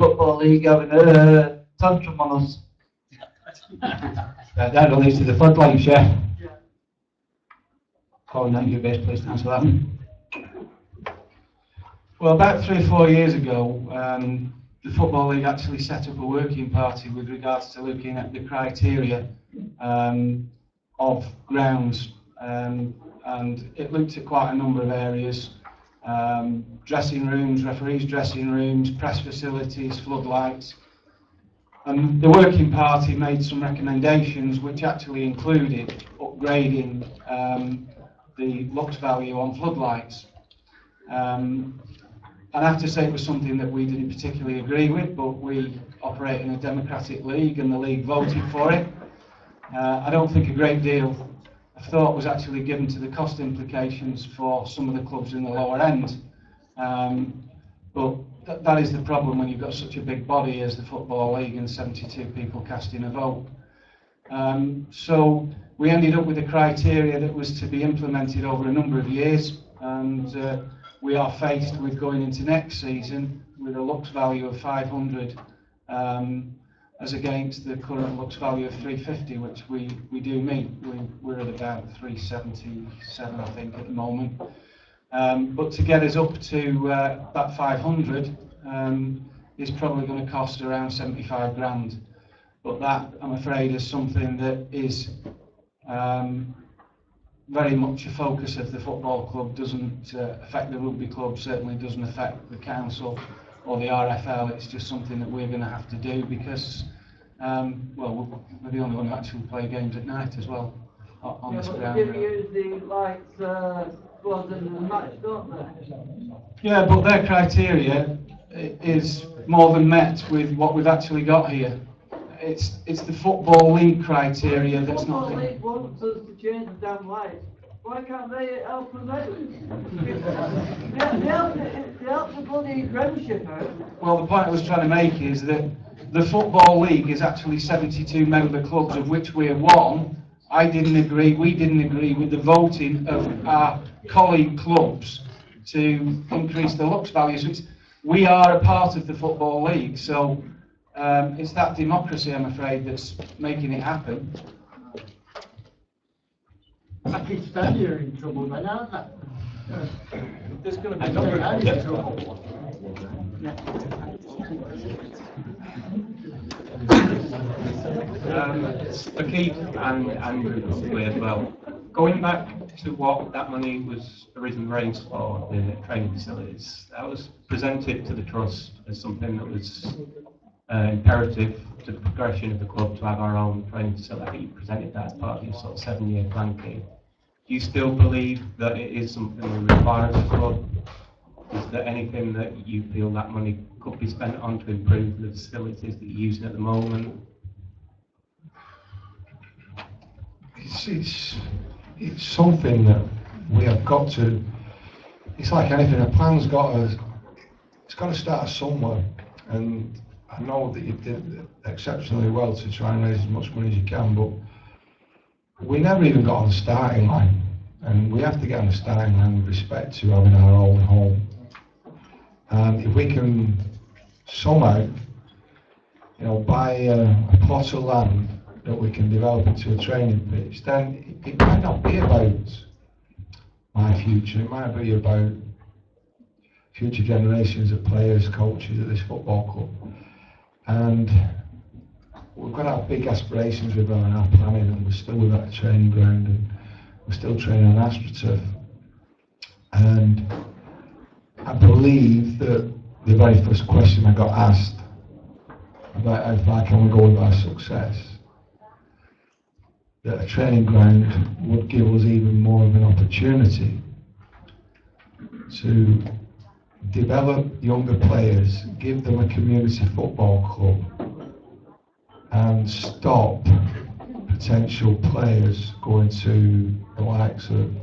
Football League having a tantrum on us. That relates to the floodlights, yeah? Yeah. Colin, thank you, best place to answer that one. Well, about 3 or 4 years ago, the Football League actually set up a working party with regards to looking at the criteria of grounds, and it looked at quite a number of areas: dressing rooms, referees' dressing rooms, press facilities, floodlights. And the working party made some recommendations which actually included upgrading the lux value on floodlights. And I have to say it was something that we didn't particularly agree with, but we operate in a democratic league and the league voted for it. I don't think a great deal of thought was actually given to the cost implications for some of the clubs in the lower end. But that is the problem when you've got such a big body as the Football League and 72 people casting a vote. So we ended up with a criteria that was to be implemented over a number of years, and we are faced with going into next season with a lux value of 500 as against the current lux value of 350, which we do meet. We're at about 377, I think, at the moment. But to get us up to that 500 is probably going to cost around 75 grand. But that, I'm afraid, is something that is very much a focus of the football club. Doesn't affect the rugby club, certainly doesn't affect the council or the RFL. It's just something that we're going to have to do because, well, we're the only one who actually play games at night as well on this ground. They use the lights in the match, don't they? Yeah, but their criteria is more than met with what we've actually got here. It's the Football League criteria that's not... The Football League wants us to change the damn lights. Why can't they help us out? They help the bloody Premiership out. Well, the point I was trying to make is that the Football League is actually 72 member clubs, of which we're one. We didn't agree with the voting of our colleague clubs to increase the lux values. We are a part of the Football League, so it's that democracy, I'm afraid, that's making it happen. Pakistan, you're in trouble by now. There's going to be no trouble. Akeem and Andrew probably as well. Going back to what that money was originally raised for, the training facilities, that was presented to the trust as something that was imperative to the progression of the club to have our own training facility. You presented that as part of your sort of 7-year plan. Do you still believe that it is something we require as a club? Is there anything that you feel that money could be spent on to improve the facilities that you're using at the moment? It's something that we have got to. It's like anything. A plan's it's got to start somewhere, and I know that you did exceptionally well to try and raise as much money as you can, but we never even got on the starting line, and we have to get on the starting line with respect to having our own home. And if we can somehow, buy a plot of land that we can develop into a training pitch, then it might not be about my future, it might be about future generations of players, coaches at this football club. And we've got to have big aspirations with our planning, and we're still without a training ground, and we're still training on AstroTurf. And I believe that the very first question I got asked about how far can we go with our success, that a training ground would give us even more of an opportunity to develop younger players, give them a community football club, and stop potential players going to the likes of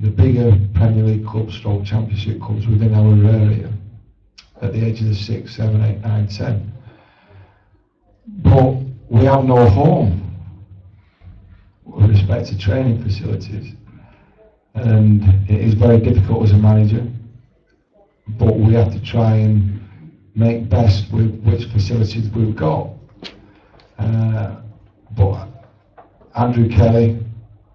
the bigger Premier League clubs, stroke Championship clubs within our area at the ages of 6, 7, 8, 9, 10. But we have no home with respect to training facilities, and it is very difficult as a manager, but we have to try and make best with which facilities we've got. But Andrew Kelly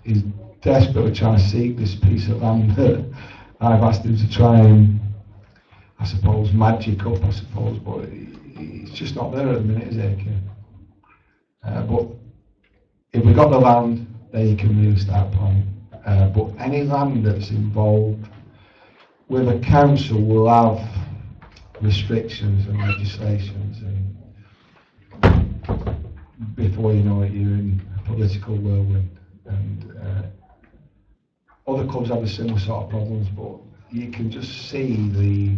is desperately trying to seek this piece of land that I've asked him to try and, I suppose, magic up, I suppose, but it's just not there at the minute, is it, Ken? But if we got the land, then you can really start planning. But any land that's involved with a council will have restrictions and legislations, and before you know it, you're in a political whirlwind. And other clubs have the similar sort of problems, but you can just see the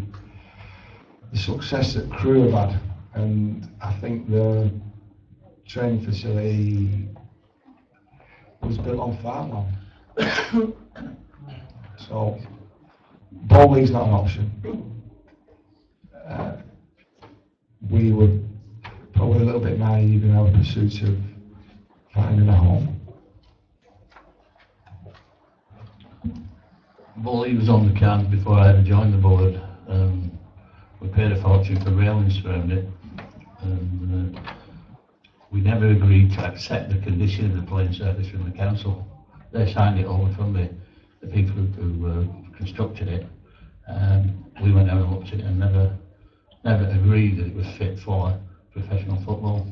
success that Crewe have had, and I think the training facility was built on farmland. So, ball league's not an option. We were probably a little bit naive in our pursuit of finding a home. Ball league was on the cards before I ever joined the board. We paid a fortune for railings around it, and we never agreed to accept the condition of the playing surface from the council. They signed it over from the people who constructed it. We went out and looked at it and never agreed that it was fit for professional football.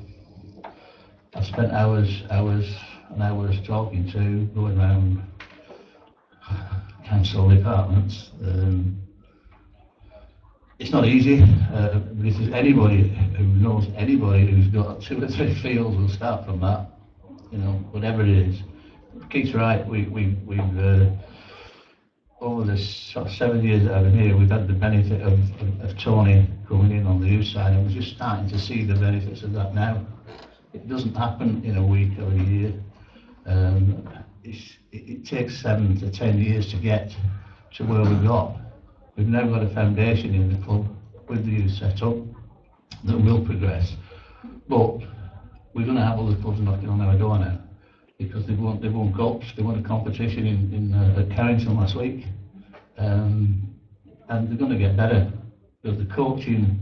I spent hours and hours talking to, going around council departments. It's not easy, but if there's anybody who knows anybody who's got 2 or 3 fields, will start from that, you know, whatever it is. Keith's right, we've over the sort of 7 years that I've been here, we've had the benefit of Tony coming in on the youth side, and we're just starting to see the benefits of that now. It doesn't happen in a week or a year. It takes 7 to 10 years to get to where we've got. We've now got a foundation in the club with the youth set up that will progress. But we're going to have other clubs knocking on our door now, because they've won cups, they won a competition at Carrington last week, and they're going to get better, because the coaching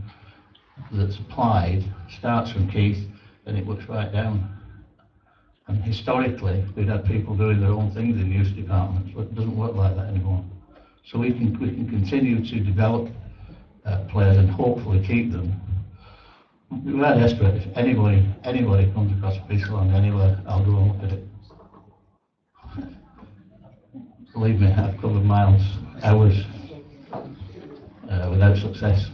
that's applied starts from Keith and it works right down. And historically, we've had people doing their own things in youth departments, but it doesn't work like that anymore. So we can continue to develop players and hopefully keep them. We are desperate. If anybody comes across a piece of land anywhere, I'll go and look at it. Believe me, I've covered miles, hours, without success.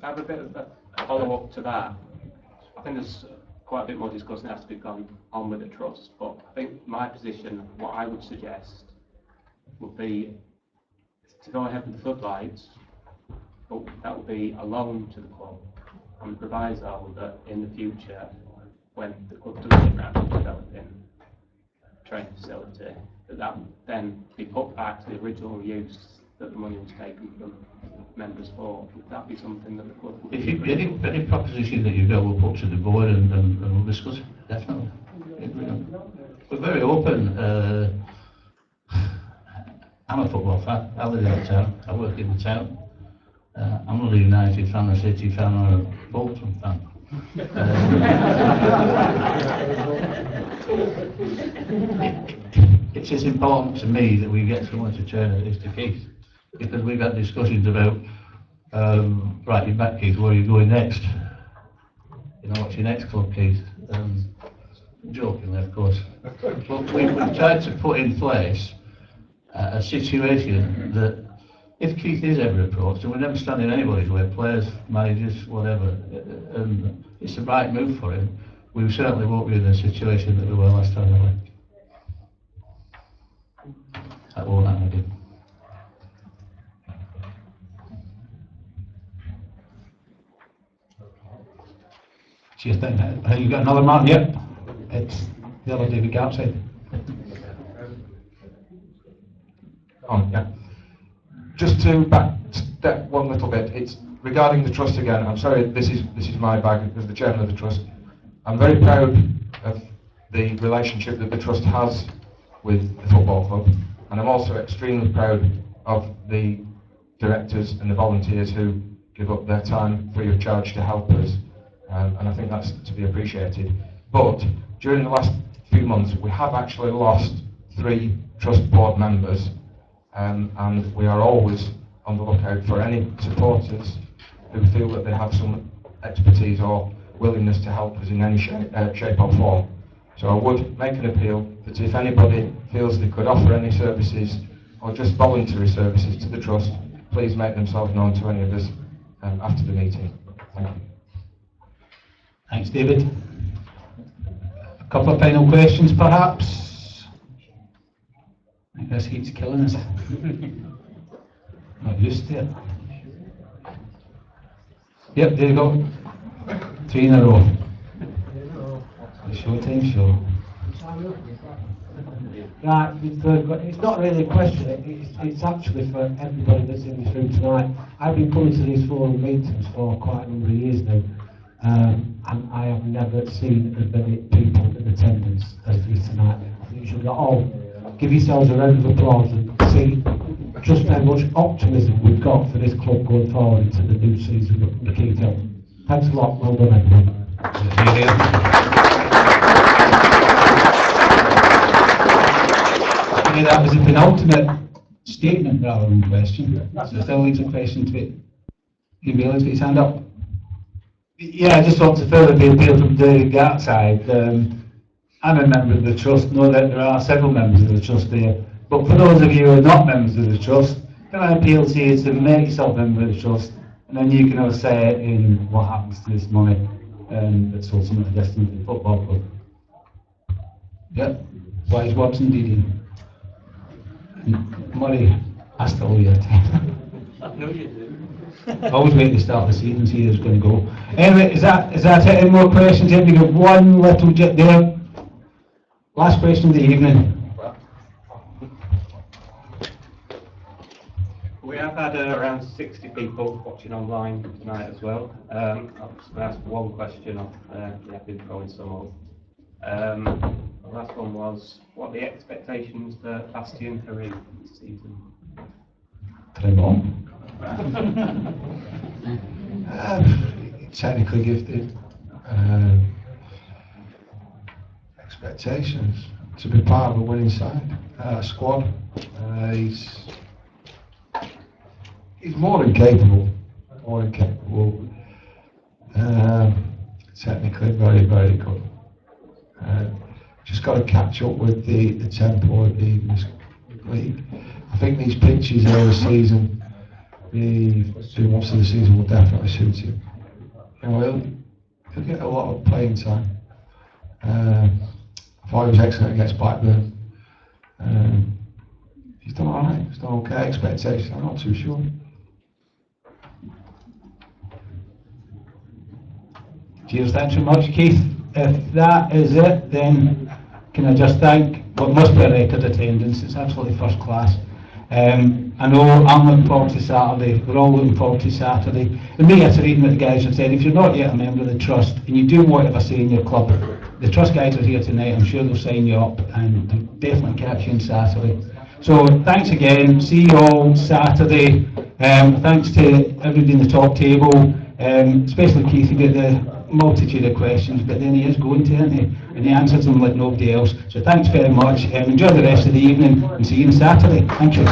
I have a bit of a follow-up to that. I think there's quite a bit more discussion that has to be gone on with the trust, but I think my position, what I would suggest, would be to go ahead with the floodlights, but that would be a loan to the club, and the proviso that in the future, when the club does get around to developing a training facility, that would then be put back to the original use that the money was taken from members for. Would that be something that the club would If any proposition that you've got, we'll put to the board and we'll discuss it, definitely. We're very open. I'm a football fan. I live in the town. I work in the town. I'm not a United fan, a City fan, or a Bolton fan. It is important to me that we get someone to turn at this to Keith, because we've had discussions about, right, you're back, Keith, where are you going next? You know, what's your next club, Keith? Jokingly, of course. But we've tried to put in place a situation that if Keith is ever approached, and we're never standing in anybody's way, players, managers, whatever, and it's the right move for him, we certainly won't be in the situation that we were last time around. That won't happen again. Cheers, then. You got another man? Yep. It's the other David Gartside. Yeah. Just to back step one little bit, it's regarding the trust again. I'm sorry, this is my bag as the chairman of the trust. I'm very proud of the relationship that the trust has with the football club, and I'm also extremely proud of the directors and the volunteers who give up their time free of charge to help us, and I think that's to be appreciated. But during the last few months, we have actually lost 3 trust board members, and we are always on the lookout for any supporters who feel that they have some expertise or willingness to help us in any shape or form. So I would make an appeal that if anybody feels they could offer any services or just voluntary services to the Trust, please make themselves known to any of us after the meeting. Thank you. Thanks, David. A couple of final questions, perhaps. I think this heat's killing us. Not used to it. Yep, there you go. 3 in a row. The Showtime show. Right, it's not really a question, it's actually for everybody that's in this room tonight. I've been coming to these forum meetings for quite a number of years now, and I have never seen as many people in attendance as this tonight. You should all give yourselves a round of applause and see just how much optimism we've got for this club going forward into the new season of the Kingdom. Thanks a lot, well done everyone. That was a penultimate statement rather than question. So still leaves a question to it. You be able to put his hand up? Yeah, I just want to further be appeal from the GAT side. I'm a member of the Trust, know that there are several members of the Trust here, but for those of you who are not members of the Trust, can I appeal to you to make yourself a member of the Trust, and then you can have a say in what happens to this money that's ultimately destined to the football club. Yep. Wise words indeed. Murray, I still owe you a time. No, you do. Always wait to start the season, see how it's going to go. Anyway, is that it? Any more questions? We got one little jet there. Last question of the evening. We have had around 60 people watching online tonight as well. I'm just going to ask one question off there. I've been throwing some up. The last one was, what are the expectations for Bastion Harim this season? Très bon. Technically gifted. Expectations to be part of a winning side, squad. He's more than capable. Technically very, very good. Just got to catch up with the tempo of the league. I think these pitches early season, the most of the season will definitely suit him. You know, he'll get a lot of playing time. I thought he was excellent against Blackburn. He's done alright, he's done okay. Expectations, I'm not too sure. Cheers, thanks very much, Keith. If that is it, then can I just thank what must be a record attendance. It's absolutely first class. I know I'm looking forward to Saturday, we're all looking forward to Saturday. And reiterating what the guys have said, if you're not yet a member of the Trust and you do want to have a say in your club, the Trust guys are here tonight, I'm sure they'll sign you up and they'll definitely catch you on Saturday. So thanks again, see you all Saturday. Thanks to everybody in the top table, especially Keith, you get the multitude of questions, but then he is going to, isn't he? And he answers them like nobody else. So thanks very much. Enjoy the rest of the evening and see you on Saturday. Thank you.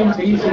seems easy